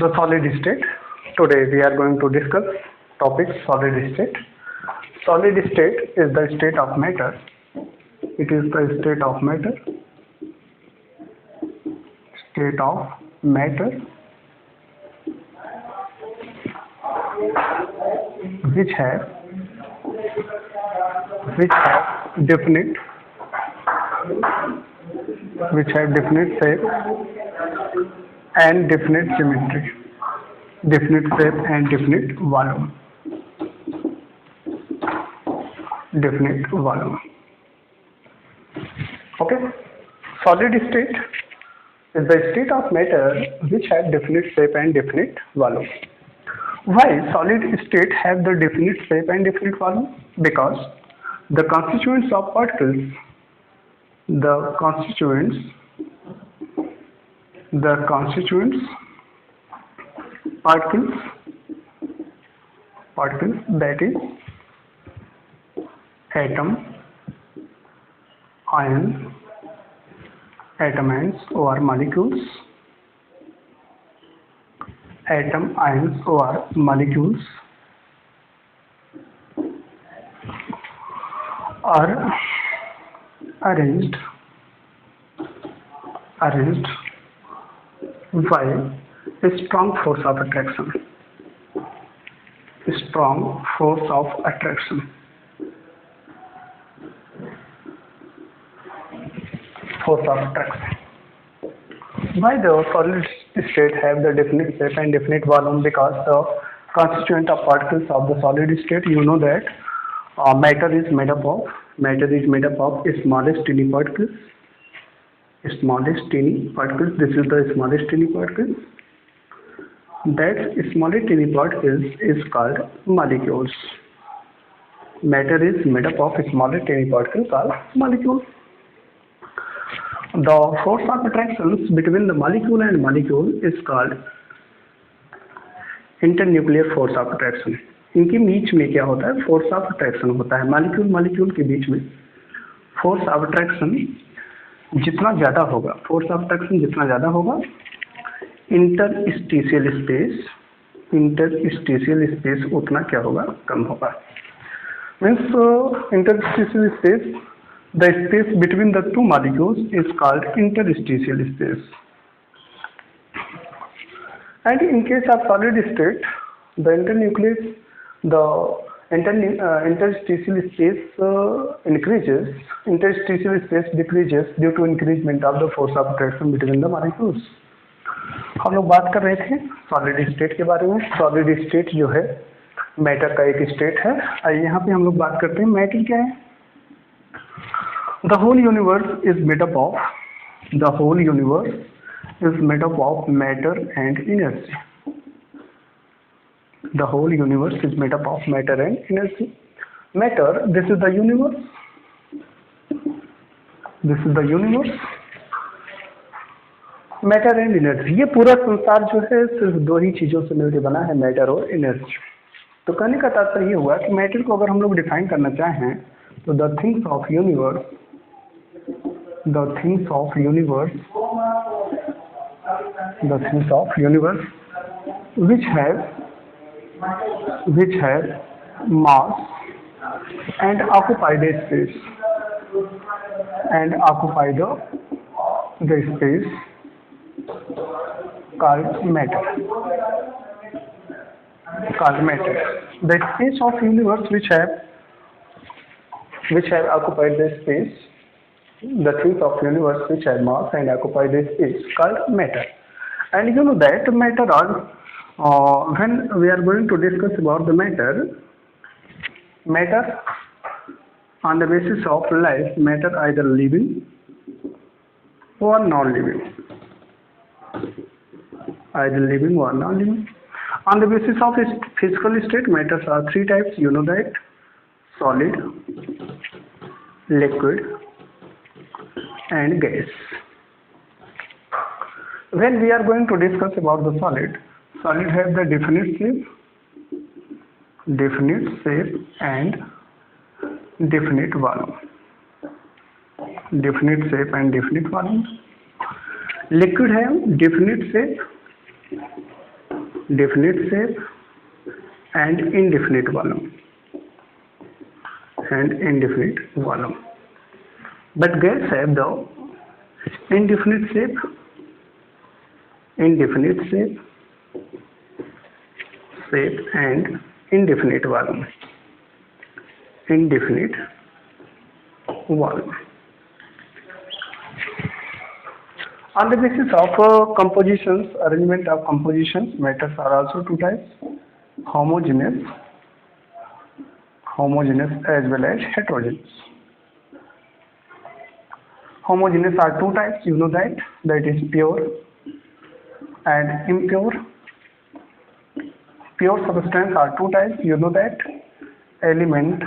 The solid state. Today we are going to discuss topic solid state. Solid state is the state of matter. It is the state of matter. State of matter which have definite shape and definite symmetry, definite shape and definite volume, definite volume. Okay, solid state is the state of matter which have definite shape and definite volume. Why solid state have the definite shape and definite volume? Because the constituents of particles, particles that is atom, atoms or molecules, atom, ions or molecules are arranged by a strong force of attraction. Strong force of attraction. Force of attraction. Why the solid state have the definite shape and definite volume? Because the constituent of particles of the solid state, you know that matter is made up of smallest teeny particles. Smallest teeny particles. This is the smallest teeny particles. That smallest teeny particles is called molecules. Matter is made up of smallest teeny particles called molecules. The force of attraction between the molecule and molecule is called internuclear force of attraction. इनके बीच में क्या होता है? Force of attraction होता है. Molecule के बीच में फोर्स ऑफ अट्रैक्शन जितना ज़्यादा होगा, इंटरस्टिशियल स्पेस उतना क्या होगा? कम होगा. Means interstitial space, the space between the two molecules is called interstitial space. And in case of solid state, the interstitial space decreases due to increasement of the force of attraction between the molecules. हम लोग बात कर रहे थे solid state के बारे में. Solid state जो है मैटर का एक स्टेट है. आइए यहाँ पे हम लोग बात करते हैं मैटर क्या है. The whole universe is made up of matter and energy. The whole universe is made up of matter and energy. Matter, this is the universe. Matter and energy. ये पूरा संसार जो है सिर्फ दो ही चीजों से मिलकर बना है, मैटर और एनर्जी. तो कहने का तात्पर्य ये हुआ कि मैटर को अगर हम लोग डिफाइन करना चाहें तो the things of universe which have mass and occupy the space called matter. The space of universe which have occupied the space, the things of universe which have mass and occupy the space called matter. And you know that matter are, when we are going to discuss about the matter on the basis of life, matter either living or non-living. On the basis of its physical state, matters are three types. You know that: solid, liquid and gas. When we are going to discuss about the solid have the definite shape and definite volume. Liquid have definite shape definite shape and indefinite volume, but gas have the indefinite shape, and indefinite volume. On the basis of compositions, arrangement of compositions, matters are also two types: homogeneous as well as heterogeneous. Homogeneous are two types, you know that is pure and impure. Pure substance are two types, you know that, element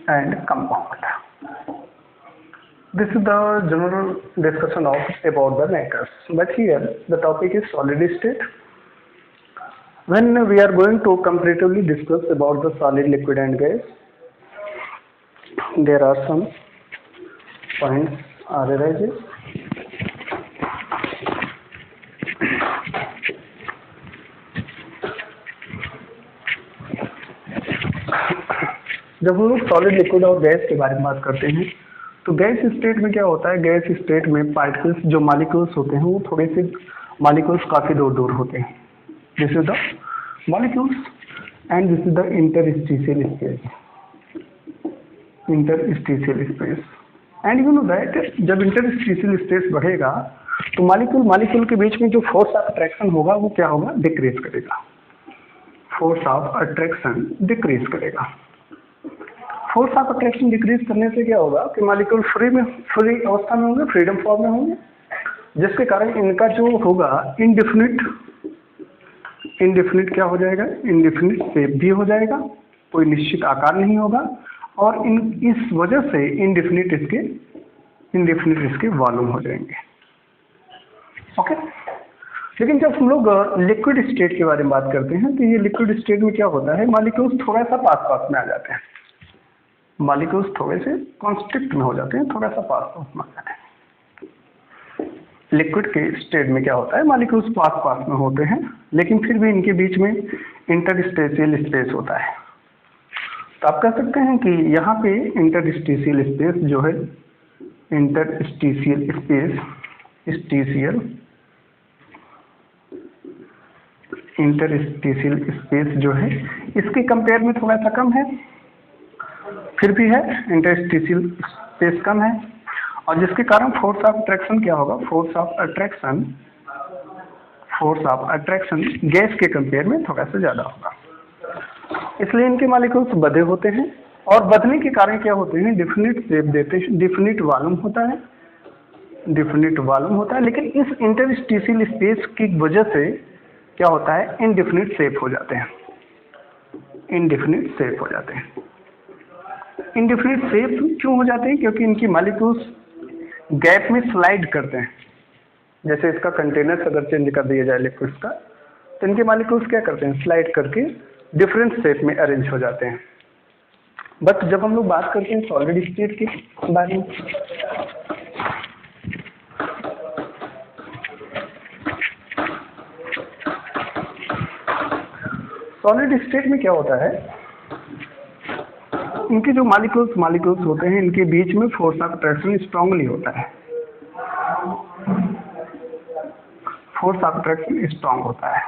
and compound. This is the general discussion about the matters, but here the topic is solid state. When we are going to comparatively discuss about the solid, liquid and gas, there are some points arises. जब हम लोग solid, liquid और gas के बारे में बात करते हैं तो गैस स्टेट में क्या होता है, गैस स्टेट में पार्टिकल्स जो मॉलिक्यूल्स होते हैं वो थोड़े से मॉलिक्यूल्स काफी दूर होते हैं. This is the molecules and this is the interstitial space. And you know that जब इंटरस्टिशियल स्पेस बढ़ेगा तो मॉलिक्यूल के बीच में जो फोर्स ऑफ अट्रैक्शन होगा वो क्या होगा, डिक्रीज करेगा. फोर्स ऑफ अट्रैक्शन डिक्रीज करेगा. फोर्स ऑफ अट्रैक्शन डिक्रीज करने से क्या होगा कि मॉलिक्यूल फ्री अवस्था में होंगे, फ्रीडम फॉर्म में होंगे, जिसके कारण इनका जो होगा इनडेफिनिट क्या हो जाएगा, इनडेफिनिट शेप भी हो जाएगा, कोई निश्चित आकार नहीं होगा, और इस वजह से इनडेफिनिट इसके वॉल्यूम हो जाएंगे. ओके. लेकिन जब हम लोग लिक्विड स्टेट के बारे में बात करते हैं तो ये लिक्विड स्टेट में क्या होता है, मॉलिक्यूल्स थोड़ा सा पास में आ जाते हैं, मॉलिक्यूल्स थोड़े से कॉन्स्ट्रिक्ट में हो जाते हैं, थोड़ा सा पास में आ जाते हैं. लिक्विड के स्टेट में क्या होता है, मॉलिक्यूल्स पास में होते हैं, लेकिन फिर भी इनके बीच में इंटरस्टेशियल स्पेस होता है. तो आप कह सकते हैं कि यहाँ पे इंटरस्टेशियल स्पेस जो है, इंटरस्टेशियल स्पेस जो है इसके कंपेयर में थोड़ा सा कम है, फिर भी है, इंटरस्टेशियल स्पेस कम है, और जिसके कारण फोर्स ऑफ अट्रैक्शन क्या होगा, फोर्स ऑफ अट्रैक्शन गैस के कंपेयर में थोड़ा सा ज्यादा होगा. इसलिए इनके मॉलिक्यूल्स बधे होते हैं, और बधने के कारण क्या होते हैं, डिफिनिट शेप देते हैं, डिफिनिट वॉल्यूम होता है, लेकिन इस इंटरस्टिशियल स्पेस की वजह से क्या होता है, इनडिफिनिट शेप हो जाते हैं. इनडिफिनिट शेप क्यों हो जाते हैं, क्योंकि इनकी मॉलिक्यूल्स गैप में स्लाइड करते हैं. जैसे इसका कंटेनर अगर चेंज कर दिया जाए लिक्विड्स का, तो इनके मॉलिक्यूल्स क्या करते हैं, स्लाइड करके डिफरेंट शेप में अरेंज हो जाते हैं. बट जब हम लोग बात करते हैं सॉलिड स्टेट के बारे में, सॉलिड स्टेट में क्या होता है, इनके जो मॉलिक्यूल्स होते हैं इनके बीच में फोर्स ऑफ अट्रैक्शन स्ट्रांगली होता है, फोर्स ऑफ अट्रैक्शन स्ट्रांग होता है.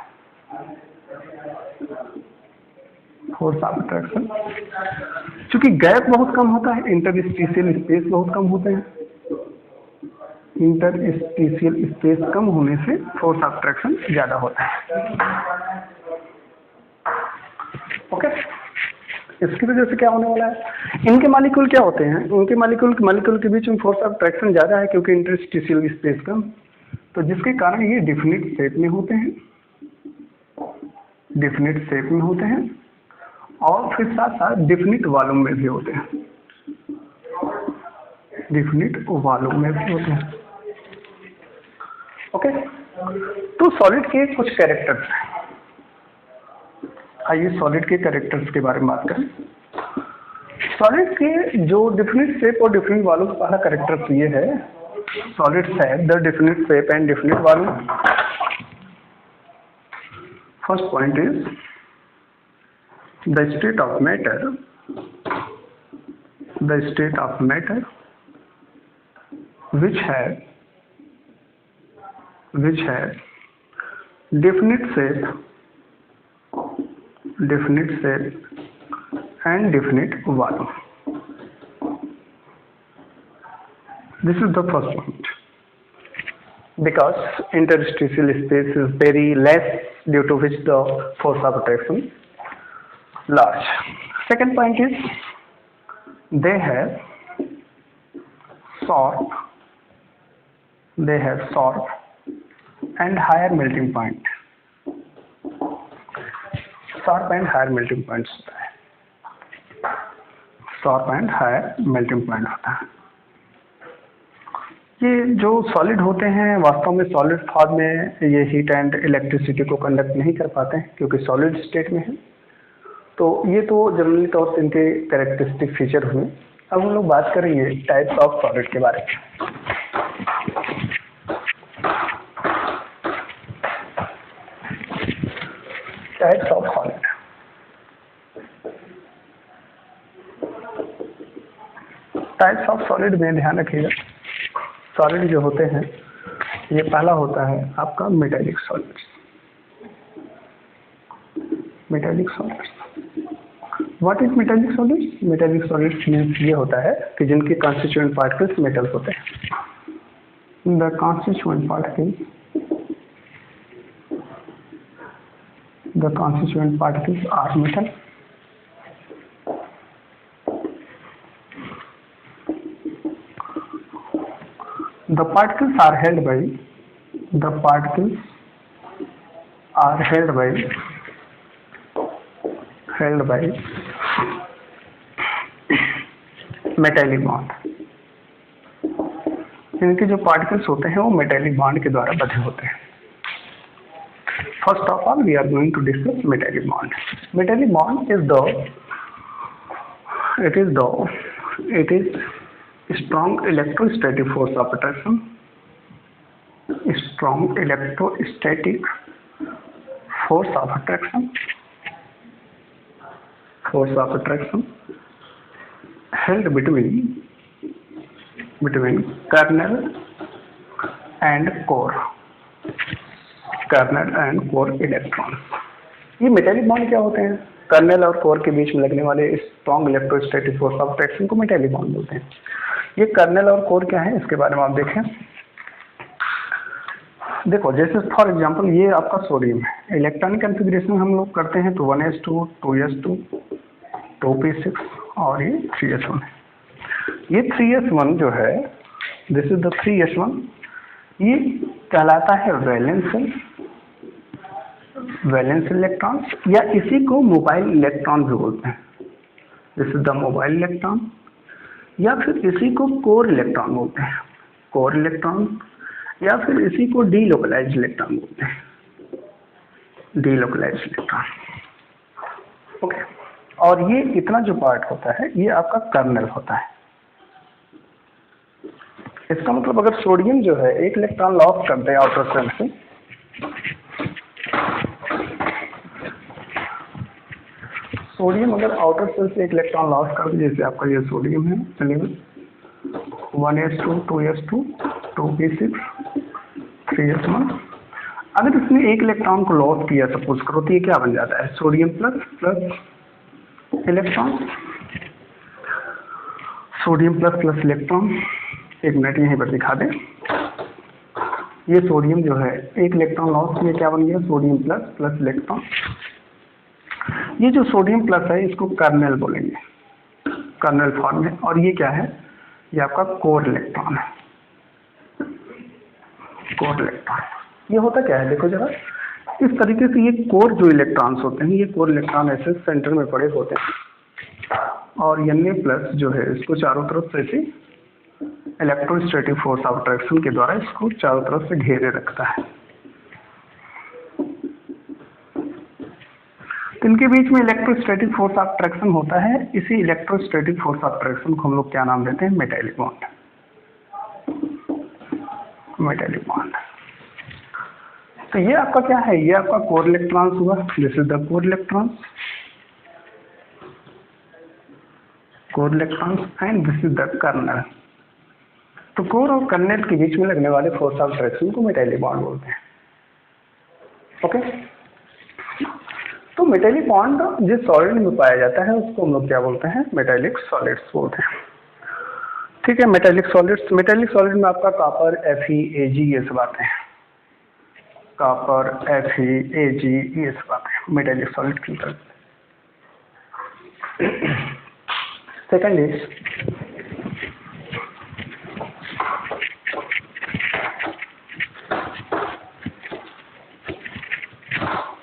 फोर्स ऑफ अट्रैक्शन क्योंकि गैप बहुत कम होता है, इंटरस्टिशियल स्पेस बहुत कम होते हैं, इंटरस्टिशियल स्पेस कम होने से फोर्स ऑफ अट्रैक्शन ज्यादा होता है. ओके. इसकी वजह से क्या होने वाला है, इनके मॉलिक्यूल क्या होते हैं, उनके मॉलिक्यूल के बीच में फोर्स ऑफ अट्रैक्शन ज्यादा है क्योंकि इंटरस्टिशियल स्पेस कम, तो जिसके कारण ये डिफिनिट शेप में होते हैं, और फिर साथ साथ डिफिनिट वॉल्यूम में भी होते हैं, ओके. तो सॉलिड के कुछ कैरेक्टर्स हैं. आइए सॉलिड के कैरेक्टर्स के बारे में बात करें. सॉलिड के जो डिफिनिट शेप और डिफिनिट वॉल्यूम, पहला कैरेक्टर ये है, solids have the definite shape and definite volume. First point is the state of matter which have definite shape and definite volume. This is the first point, because interstitial space is very less, due to which the force of attraction large. Second point is they have short and higher melting point. Sharp and higher melting points होता है, sharp and higher melting point होता है। ये जो solid होते हैं वास्तव में सॉलिड फॉर्म में ये हीट एंड इलेक्ट्रिसिटी को कंडक्ट नहीं कर पाते हैं, क्योंकि सॉलिड स्टेट में है। तो ये तो जनरली तौर से इनके कैरेक्टरिस्टिक फीचर हुए। अब हम लोग बात करेंगे टाइप्स ऑफ सॉलिड के बारे में। Types of solid. Types of solid में ध्यान रखिएगा, सॉलिड जो होते हैं, ये पहला होता है आपका metallic solids. Metallic solids, what is metallic solids? Metallic solids means ये होता है कि जिनके कॉन्स्टिट्यूएंट पार्टिकल्स मेटल होते हैं। The constituent particles are metal. The particles are held by metallic bond। इनके जो पार्टिकल्स होते हैं वो मेटेलिक बॉन्ड के द्वारा बंधे होते हैं। First of all we are going to discuss metallic bond. Metallic bond is strong electrostatic force of attraction, held between kernel and core electrons। ये मेटेलिक बॉन्ड क्या होते हैं? कर्नेल और कोर के बीच में लगने वाले strong electrostatic force of attraction को मेटेलिक बॉन्ड बोलते हैं। ये कर्नेल और कोर क्या है, इसके बारे में आप देखें। देखो, जैसे फॉर एग्जांपल ये आपका सोडियम है। इलेक्ट्रॉनिक कॉन्फ़िगरेशन हम लोग करते हैं तो 1s2, 2s2, 2p6 और ये 3s1 है। ये 3s1 जो है, दिस इज द 3s1, ये कहलाता है वैलेंस इलेक्ट्रॉन, या इसी को मोबाइल इलेक्ट्रॉन भी बोलते हैं। This is the mobile electron, या फिर इसी को कोर इलेक्ट्रॉन बोलते हैं, कोर इलेक्ट्रॉन, या फिर इसी को डीलोकलाइज्ड इलेक्ट्रॉन बोलते हैं, डीलोकलाइज्ड इलेक्ट्रॉन। ओके, और ये इतना जो पार्ट होता है ये आपका कर्नेल होता है। इसका मतलब अगर सोडियम जो है एक इलेक्ट्रॉन लॉस करते हैं आउटर सेल से, सोडियम अगर आउटर सेल से एक इलेक्ट्रॉन लॉस कर दे, जैसे आपका ये सोडियम है, चलिए 1s2, 2s2, 2p6, 3s1, अगर इसने एक इलेक्ट्रॉन को लॉस किया सपोज करो, तो ये क्या बन जाता है? Sodium plus electron, sodium plus electron. एक मिनट यहीं पर दिखा दें। ये सोडियम जो है एक इलेक्ट्रॉन लॉस किया, क्या बन गया? Sodium plus electron. ये जो सोडियम प्लस है इसको कर्नेल बोलेंगे, कर्नेल फॉर्म है। और ये क्या है? ये आपका कोर इलेक्ट्रॉन है, कोर इलेक्ट्रॉन। ये होता क्या है, देखो जरा, इस तरीके से ये कोर जो इलेक्ट्रॉन्स होते हैं, ये कोर इलेक्ट्रॉन ऐसे सेंटर में पड़े होते हैं, और Na प्लस जो है इसको चारों तरफ से ऐसे इलेक्ट्रोस्टैटिक फोर्स ऑफ अट्रैक्शन के द्वारा इसको चारों तरफ से घेरे रखता है। इनके बीच में इलेक्ट्रोस्टैटिक फोर्स ऑफ अट्रैक्शन होता है। इसी इलेक्ट्रोस्टैटिक फोर्स ऑफ अट्रैक्शन को हम लोग क्या नाम देते हैं? Metallic bond. Metallic bond. तो ये आपका क्या है, ये आपका कोर इलेक्ट्रॉन्स हुआ, this is the core electrons, core electrons and this is the kernel. तो कोर और कर्नल के बीच में लगने वाले फोर्स ऑफ अट्रैक्शन को मेटेलिक बॉन्ड बोलते हैं। ओके, तो मेटेलिक बॉन्ड जिस सॉलिड में पाया जाता है उसको हम लोग क्या बोलते हैं, मेटेलिक सॉलिड्स बोलते हैं। ठीक है, मेटेलिक सॉलिड्स, मेटेलिक सॉलिड में आपका कॉपर, Fe, Ag ये सब आते हैं, कॉपर, Fe, Ag ये सब आते हैं मेटेलिक सॉलिड के अंदर।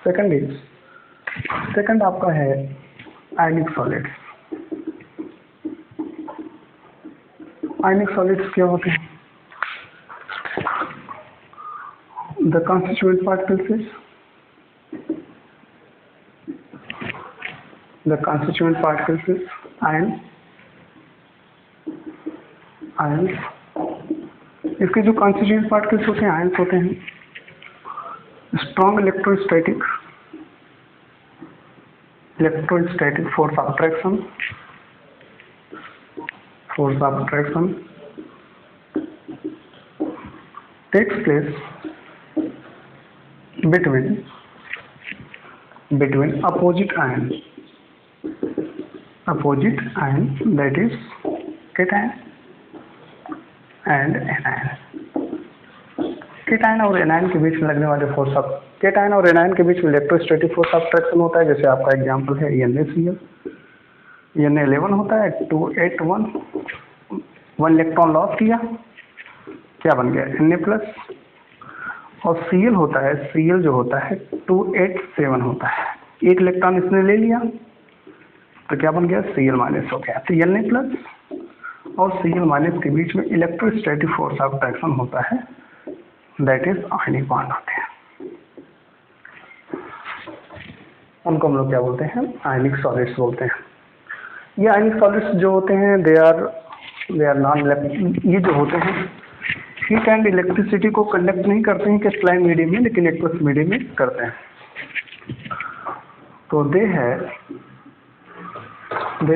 सेकंड इज सेकंड आपका है आयनिक सॉलिड्स। आयनिक सॉलिड्स क्या होते हैं, the constituent particles is ions। इसके जो constituent particles होते हैं आयंस होते हैं, strong electrostatic force of attraction takes place between opposite ion, that is cation and anion। cation और एनायन के बीच में लगने वाले फोर्स ऑफ, केटायन और एनायन के बीच में इलेक्ट्रोस्टैटिक फोर्स ऑफ अट्रैक्शन होता है। जैसे आपका एग्जांपल है NaCl, Na11 होता है 281, 1 इलेक्ट्रॉन लॉस किया, क्या बन गया Na+, और Cl होता है, Cl जो होता है 287 होता है, 1 इलेक्ट्रॉन इसने ले लिया तो क्या बन गया, Cl- हो गया। तो Na+ और Cl- के बीच में इलेक्ट्रोस्टैटिक फोर्स ऑफ अट्रैक्शन होता है, दैट इज आयनिक बॉन्ड होते हैं। उनको हम लोग क्या बोलते हैं, आयनिक सॉलिड्स बोलते हैं। ये आयनिक सॉलिड्स जो होते हैं दे आर नॉन, ये जो होते हैं हीट एंड इलेक्ट्रिसिटी को कंडक्ट नहीं करते हैं क्रिस्टलाइन मीडियम में, लेकिन एक्वस मीडियम में करते हैं। तो दे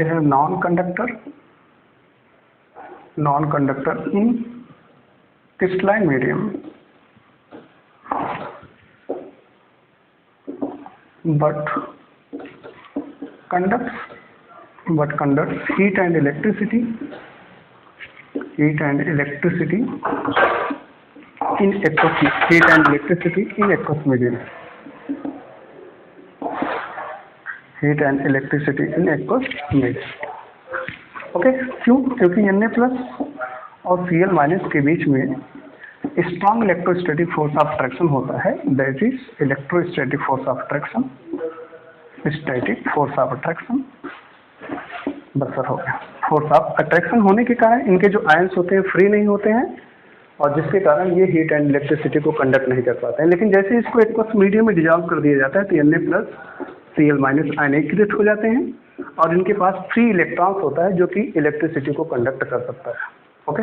है non conductor in crystalline medium, but conducts heat and electricity in aqueous medium, okay. क्यों, क्योंकि Na+ और Cl- के बीच में strong electrostatic force of attraction होता है, that is electrostatic force of attraction, बराबर हो गया। फोर्स ऑफ अट्रैक्शन होने के कारण इनके जो आयंस होते हैं फ्री नहीं होते हैं, और जिसके कारण ये हीट एंड इलेक्ट्रिसिटी को कंडक्ट नहीं कर पाते हैं। लेकिन जैसे इसको एक्वस मीडियम में डिजॉल्व कर दिया जाता है तो Na+ Cl- आयनीकृत हो जाते हैं, और इनके पास फ्री इलेक्ट्रॉन्स होता है जो कि इलेक्ट्रिसिटी को कंडक्ट कर सकता है। ओके।